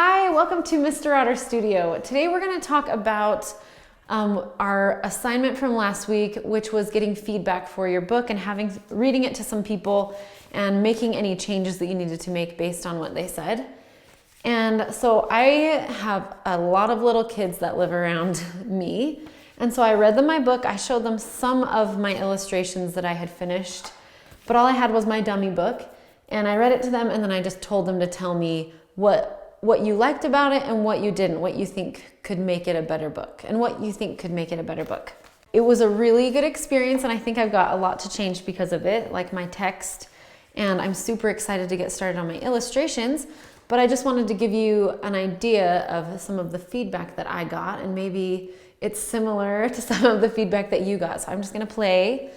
Hi, welcome to Mr. Otter Studio. Today we're going to talk about our assignment from last week, which was getting feedback for your book and reading it to some people and making any changes that you needed to make based on what they said. And so I have a lot of little kids that live around me. And so I read them my book. I showed them some of my illustrations that I had finished, but all I had was my dummy book. And I read it to them, and then I just told them to tell me what you liked about it and what you didn't, what you think could make it a better book, and what you think could make it a better book. It was a really good experience, and I think I've got a lot to change because of it, like my text, and I'm super excited to get started on my illustrations, but I just wanted to give you an idea of some of the feedback that I got, and maybe it's similar to some of the feedback that you got. So I'm just gonna play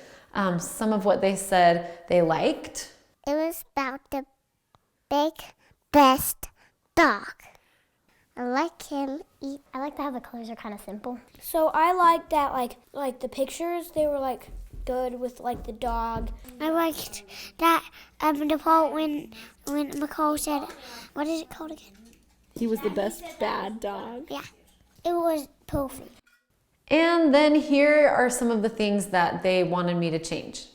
some of what they said they liked. It was about the big, best dog. I like him. I like how the colors are kind of simple. So I like that, like the pictures, they were like good with like the dog. I liked that the part when McCall said, what is it called again? He was the best bad dog. Yeah, it was perfect. And then here are some of the things that they wanted me to change.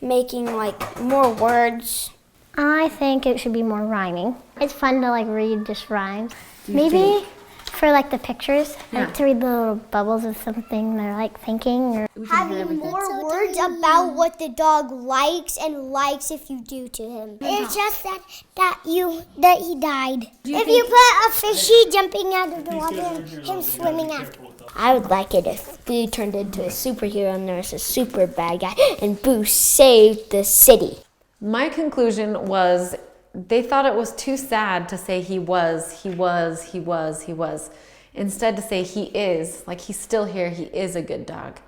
Making like more words. I think it should be more rhyming. It's fun to like read just rhymes. Maybe for like the pictures, like to read the little bubbles of something they're like thinking. Or having more words about what the dog likes and likes if you do to him. It's just that he died. If you put a fishy jumping out of the water and him swimming after. I would like it if Boo turned into a superhero and there was a super bad guy and Boo saved the city. My conclusion was they thought it was too sad to say he was. Instead to say he is, like he's still here, he is a good dog.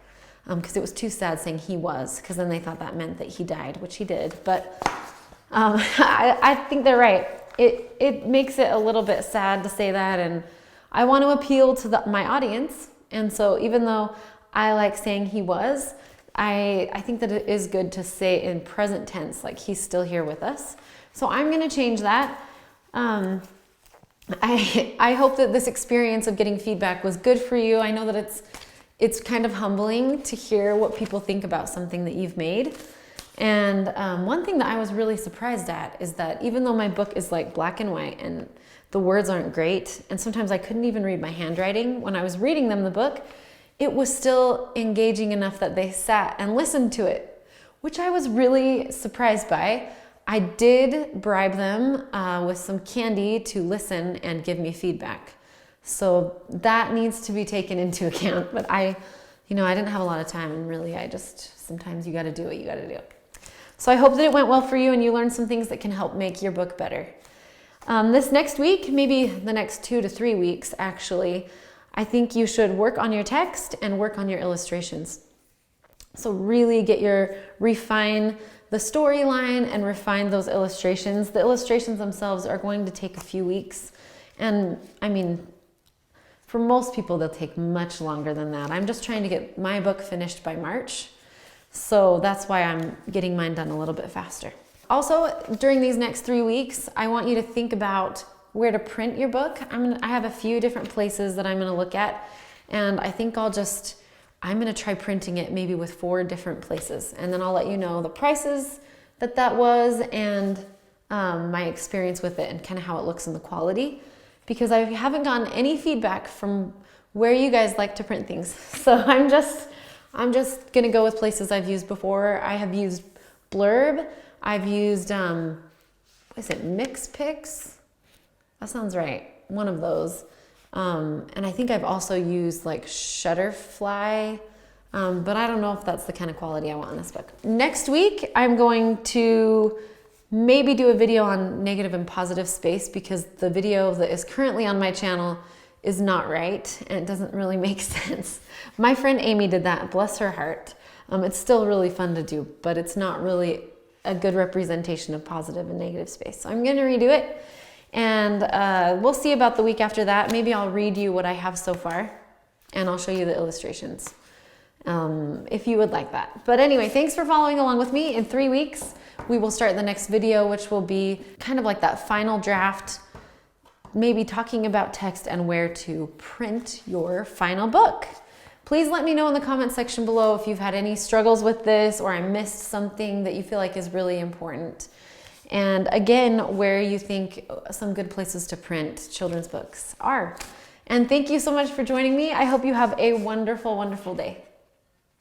Because it was too sad saying he was, because then they thought that meant that he died, which he did. But I think they're right. It makes it a little bit sad to say that, and I want to appeal to my audience. And so even though I like saying he was, I think that it is good to say in present tense, like he's still here with us. So I'm going to change that. I hope that this experience of getting feedback was good for you. I know that it's kind of humbling to hear what people think about something that you've made. And one thing that I was really surprised at is that even though my book is like black and white and the words aren't great, and sometimes I couldn't even read my handwriting, when I was reading them the book, it was still engaging enough that they sat and listened to it, which I was really surprised by. I did bribe them with some candy to listen and give me feedback. So that needs to be taken into account. But I didn't have a lot of time, and really sometimes you gotta do what you gotta do. So I hope that it went well for you and you learned some things that can help make your book better. This next week, maybe the next 2 to 3 weeks actually, I think you should work on your text and work on your illustrations. So really refine the storyline and refine those illustrations. The illustrations themselves are going to take a few weeks. And I mean, for most people, they'll take much longer than that. I'm just trying to get my book finished by March. So that's why I'm getting mine done a little bit faster. Also, during these next 3 weeks, I want you to think about where to print your book. I have a few different places that I'm going to look at, and I think I'm going to try printing it maybe with 4 different places, and then I'll let you know the prices that was and my experience with it and kind of how it looks in the quality, because I haven't gotten any feedback from where you guys like to print things. So I'm just going to go with places I've used before. I have used Blurb. I've used MixPix? That sounds right. One of those. And I think I've also used like Shutterfly, but I don't know if that's the kind of quality I want in this book. Next week, I'm going to maybe do a video on negative and positive space, because the video that is currently on my channel is not right and it doesn't really make sense. My friend Amy did that, bless her heart. It's still really fun to do, but it's not really a good representation of positive and negative space. So I'm going to redo it. And we'll see about the week after that. Maybe I'll read you what I have so far, and I'll show you the illustrations if you would like that. But anyway, thanks for following along with me. In 3 weeks, we will start the next video, which will be kind of like that final draft maybe talking about text and where to print your final book. Please let me know in the comment section below if you've had any struggles with this or I missed something that you feel like is really important. And again, where you think some good places to print children's books are. And thank you so much for joining me. I hope you have a wonderful, wonderful day.